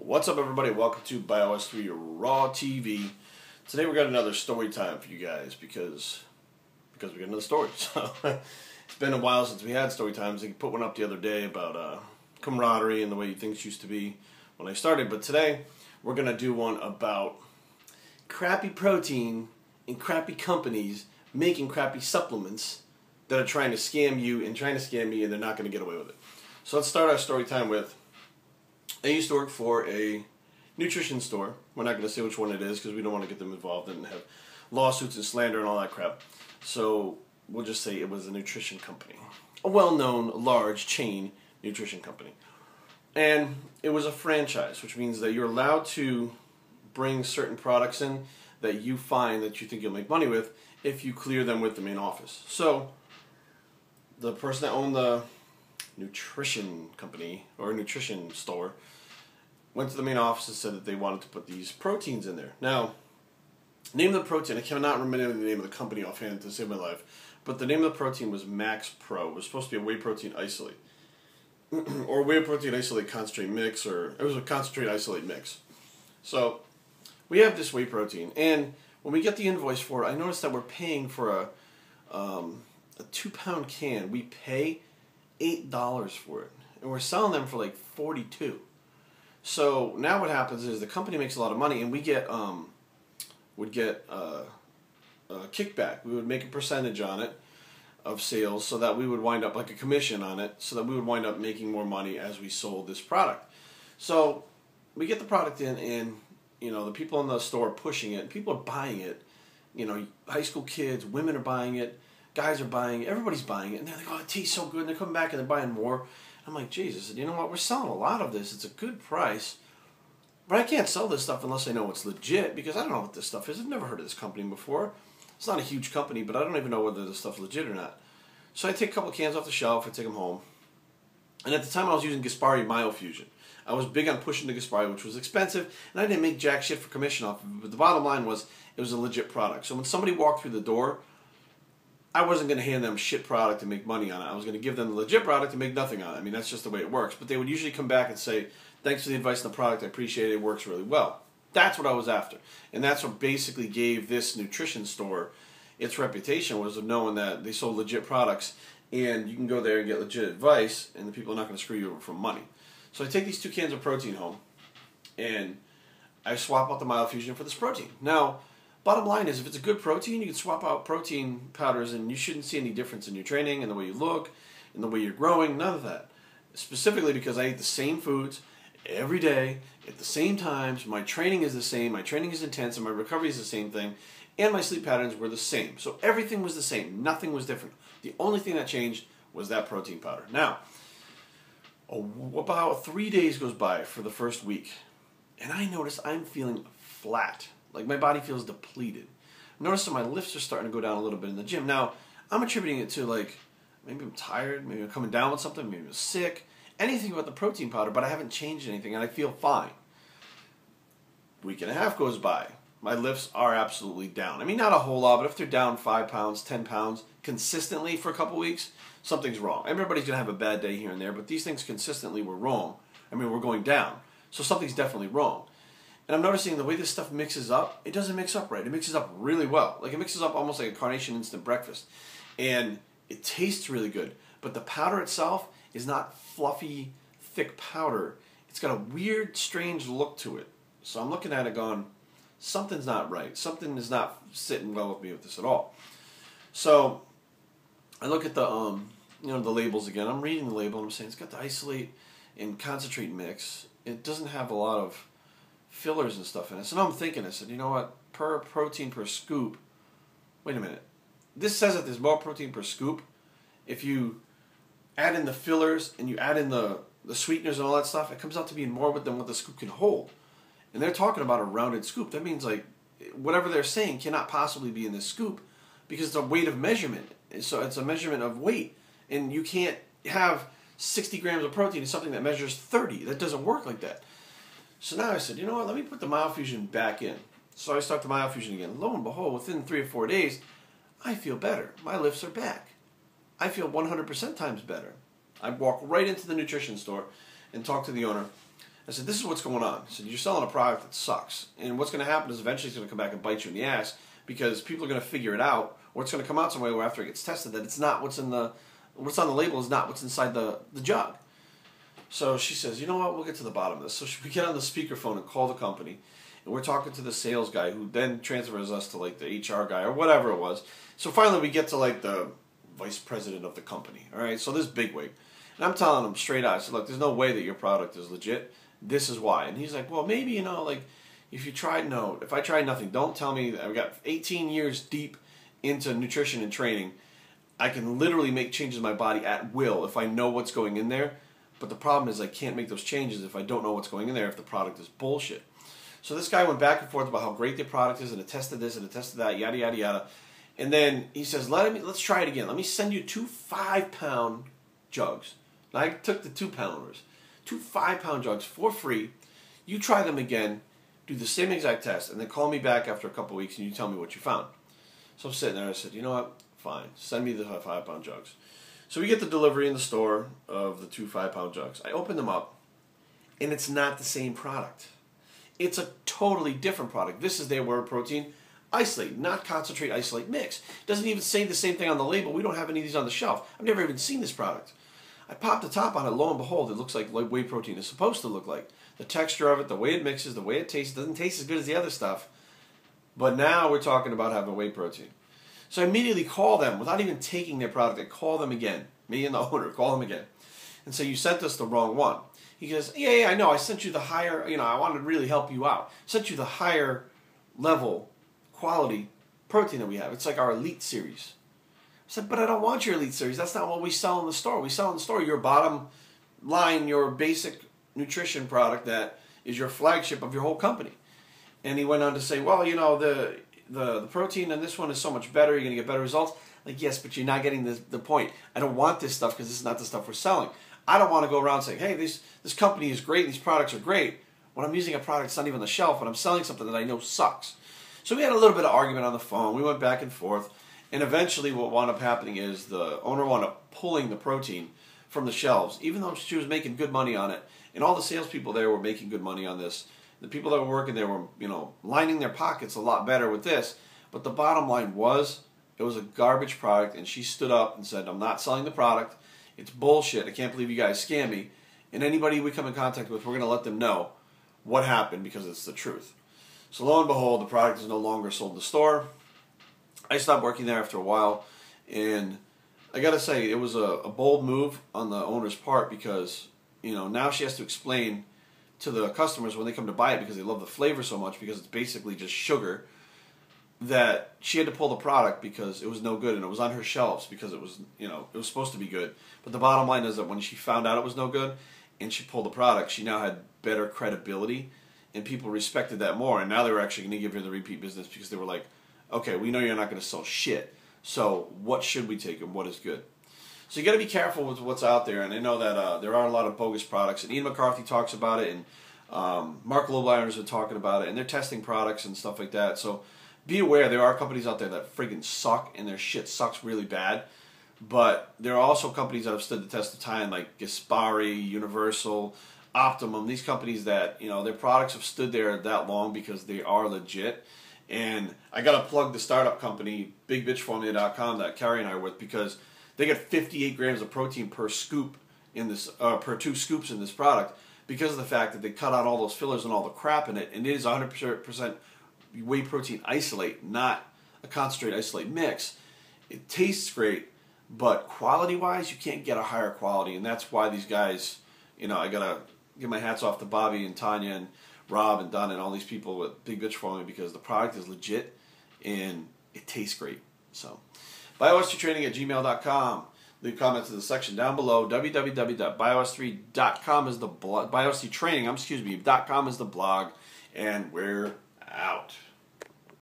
What's up, everybody? Welcome to BioS3 Raw TV. Today we got another story time for you guys because we got another story. So it's been a while since we had story times. I put one up the other day about camaraderie and the way things used to be when I started. But today we're gonna do one about crappy protein and crappy companies making crappy supplements that are trying to scam you and trying to scam me, and they're not going to get away with it. So let's start our story time with, I used to work for a nutrition store. We're not going to say which one it is because we don't want to get them involved and have lawsuits and slander and all that crap. So we'll just say it was a nutrition company. A well-known, large chain nutrition company. And it was a franchise, which means that you're allowed to bring certain products in that you find that you think you'll make money with if you clear them with the main office. So the person that owned the nutrition company or nutrition store went to the main office and said that they wanted to put these proteins in there. Now, name of the protein, I cannot remember the name of the company offhand to save my life, but the name of the protein was Max Pro. It was supposed to be a whey protein isolate. Or whey protein isolate concentrate mix, or it was a concentrate isolate mix. So we have this whey protein, and when we get the invoice for it, I noticed that we're paying for a 2-pound can. We pay $8 for it, and we're selling them for like $42. So now what happens is the company makes a lot of money, and we get would get a kickback. We would make a percentage on it of sales, so that we would wind up like a commission on it, so that we would wind up making more money as we sold this product. So we get the product in, and you know, the people in the store are pushing it, people are buying it. You know, high school kids, women are buying it, guys are buying it, everybody's buying it, and they're like, oh, it tastes so good, and they're coming back and they're buying more. I'm like, Jesus, you know what, we're selling a lot of this, it's a good price, but I can't sell this stuff unless I know it's legit, because I don't know what this stuff is. I've never heard of this company before. It's not a huge company, but I don't even know whether this stuff's legit or not. So I take a couple cans off the shelf, I take them home, and at the time I was using Gaspari Myofusion. I was big on pushing the Gaspari, which was expensive, and I didn't make jack shit for commission off of it, but the bottom line was it was a legit product. So when somebody walked through the door, I wasn't going to hand them shit product and make money on it. I was going to give them the legit product and make nothing on it. I mean, that's just the way it works. But they would usually come back and say, thanks for the advice on the product, I appreciate it, it works really well. That's what I was after. And that's what basically gave this nutrition store its reputation, was of knowing that they sold legit products, and you can go there and get legit advice, and the people are not going to screw you over for money. So I take these 2 cans of protein home, and I swap out the Myofusion for this protein. Now, bottom line is, if it's a good protein, you can swap out protein powders, and you shouldn't see any difference in your training, and the way you look, and the way you're growing, none of that. Specifically because I eat the same foods every day, at the same times, my training is the same, my training is intense, and my recovery is the same thing, and my sleep patterns were the same. So everything was the same, nothing was different. The only thing that changed was that protein powder. Now, about 3 days goes by for the first week, and I notice I'm feeling flat. Like my body feels depleted. I notice that my lifts are starting to go down a little bit in the gym. Now, I'm attributing it to, like, maybe I'm tired, maybe I'm coming down with something, maybe I'm sick, anything about the protein powder, but I haven't changed anything, and I feel fine. Week and a half goes by. My lifts are absolutely down. I mean, not a whole lot, but if they're down 5 pounds, 10 pounds consistently for a couple weeks, something's wrong. Everybody's going to have a bad day here and there, but these things consistently were wrong. I mean, we're going down. So something's definitely wrong. And I'm noticing the way this stuff mixes up, it doesn't mix up right. It mixes up really well. Like, it mixes up almost like a Carnation Instant Breakfast. And it tastes really good. But the powder itself is not fluffy, thick powder. It's got a weird, strange look to it. So I'm looking at it going, something's not right. Something is not sitting well with me with this at all. So I look at the the labels again. I'm reading the label and I'm saying it's got the isolate and concentrate mix. It doesn't have a lot of fillers and stuff in it. So now I'm thinking, I said, you know what? Per protein per scoop. Wait a minute. This says that there's more protein per scoop. If you add in the fillers and you add in the sweeteners and all that stuff, it comes out to being more than what the scoop can hold. And they're talking about a rounded scoop. That means, like, whatever they're saying cannot possibly be in this scoop because it's a weight of measurement. So it's a measurement of weight. And you can't have 60 grams of protein in something that measures 30. That doesn't work like that. So now I said, you know what, let me put the Myofusion back in. So I start the Myofusion again. Lo and behold, within 3 or 4 days, I feel better. My lifts are back. I feel 100% times better. I walk right into the nutrition store and talk to the owner. I said, this is what's going on. I said, you're selling a product that sucks. And what's going to happen is eventually it's going to come back and bite you in the ass because people are going to figure it out, or it's going to come out some way where after it gets tested that it's not what's on the label is not what's inside the jug. So she says, you know what, we'll get to the bottom of this. So we get on the speakerphone and call the company, and we're talking to the sales guy who then transfers us to like the HR guy or whatever it was. So finally we get to like the vice president of the company, all right? So this bigwig. And I'm telling him straight out, I said, look, there's no way that your product is legit. This is why. And he's like, well, maybe, you know, like, if I tried nothing, don't tell me that I've got 18 years deep into nutrition and training. I can literally make changes in my body at will if I know what's going in there. But the problem is I can't make those changes if I don't know what's going in there if the product is bullshit. So this guy went back and forth about how great the product is and it tested this and it tested that, yada, yada, yada. And then he says, let's try it again. Let me send you 2 5-pound jugs. And I took the 2-pounders. 2 5-pound jugs for free. You try them again, do the same exact test, and then call me back after a couple weeks and you tell me what you found. So I'm sitting there and I said, you know what? Fine. Send me the 5-pound jugs. So we get the delivery in the store of the 2 5-pound jugs. I open them up, and it's not the same product. It's a totally different product. This is their word protein isolate, not concentrate isolate mix. It doesn't even say the same thing on the label. We don't have any of these on the shelf. I've never even seen this product. I popped the top on it, lo and behold, it looks like whey protein is supposed to look like. The texture of it, the way it mixes, the way it tastes, doesn't taste as good as the other stuff. But now we're talking about having whey protein. So I immediately call them, without even taking their product, I call them again. Me and the owner, call them again. And say, you sent us the wrong one. He goes, yeah, I know, I sent you the higher, I wanted to really help you out. Sent you the higher level quality protein that we have. It's like our Elite series. I said, but I don't want your Elite series. That's not what we sell in the store. We sell in the store your bottom line, your basic nutrition product that is your flagship of your whole company. And he went on to say, well, the protein in this one is so much better. You're going to get better results. Like, yes, but you're not getting the point. I don't want this stuff because this is not the stuff we're selling. I don't want to go around saying, hey, this company is great, these products are great, when I'm using a product that's not even on the shelf and I'm selling something that I know sucks. So we had a little bit of argument on the phone. We went back and forth. And eventually what wound up happening is the owner wound up pulling the protein from the shelves, even though she was making good money on it. And all the salespeople there were making good money on this. The people that were working there were, lining their pockets a lot better with this. But the bottom line was, it was a garbage product, and she stood up and said, I'm not selling the product. It's bullshit. I can't believe you guys scam me. And anybody we come in contact with, we're going to let them know what happened because it's the truth. So lo and behold, the product is no longer sold in the store. I stopped working there after a while, and I got to say, it was a bold move on the owner's part because, now she has to explain to the customers when they come to buy it because they love the flavor so much because it's basically just sugar, that she had to pull the product because it was no good and it was on her shelves because it was, it was supposed to be good. But the bottom line is that when she found out it was no good and she pulled the product, she now had better credibility and people respected that more, and now they were actually going to give her the repeat business because they were like, okay, we know you're not going to sell shit, so what should we take and what is good? So you got to be careful with what's out there, and I know that there are a lot of bogus products, and Ian McCarthy talks about it, and Mark Lobliner's been talking about it, and they're testing products and stuff like that. So be aware, there are companies out there that friggin' suck, and their shit sucks really bad, but there are also companies that have stood the test of time, like Gaspari, Universal, Optimum, these companies that, their products have stood there that long because they are legit. And I got to plug the startup company, BigBitchFormula.com, that Carrie and I are with, because they get 58 grams of protein per scoop in this, per 2 scoops in this product, because of the fact that they cut out all those fillers and all the crap in it, and it is 100% whey protein isolate, not a concentrate isolate mix. It tastes great, but quality-wise, you can't get a higher quality, and that's why these guys, I got to give my hats off to Bobby and Tanya and Rob and Don and all these people with Big Bitch Formula because the product is legit and it tastes great. So, bios3training@gmail.com. Leave comments in the section down below. www.bios3.com is the blog. bios3training, .com is the blog, and we're out.